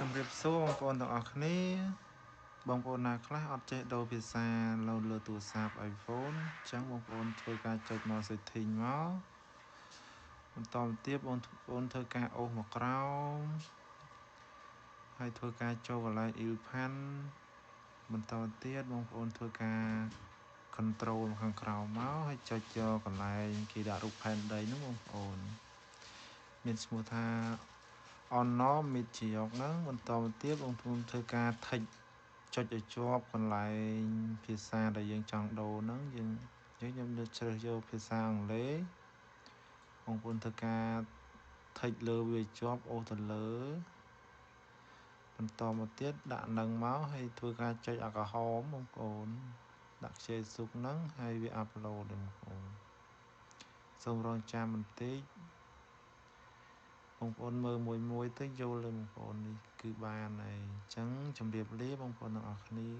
ជំរាបសួរបងប្អូនទាំងអស់គ្នាបងប្អូនណាខ្លះអត់ចេះដូរភាសាលើទូរស័ព្ទ iPhone អញ្ចឹងបងប្អូនធ្វើការចុចមក setting មកបន្តទៀតបងប្អូនធ្វើការអូសមកក្រោមហើយធ្វើការចូលកន្លែង Ilpan បន្តទៀតបងប្អូនធ្វើការ control ខាងក្រោមមកហើយចុចយកកន្លែងគេដាក់រូបផែនដីនោះបងប្អូនមានឈ្មោះថា Honor Media ហ្នឹងបន្តទៀតបងប្អូនធ្វើការ tick ចុចឲ្យជាប់កន្លែងភាសាដែលយើងចង់ដូរហ្នឹងយើងខ្ញុំលើកជ្រើសយកភាសាអង់គ្លេសបងប្អូនធ្វើការ tick លើវាជាប់អូសទៅលើបន្តមកទៀតដាក់នឹងមកហើយធ្វើការចុចអាក្រហមបងប្អូនដាក់ខ្ចីសុកហ្នឹងហើយវា upload បងប្អូនសូមរងចាំបន្តិចបងប្អូនមើលមួយទៅយល់ទេបងប្អូននេះគឺបានហើយអញ្ចឹងជម្រាបលាបងប្អូនទាំងអស់គ្នា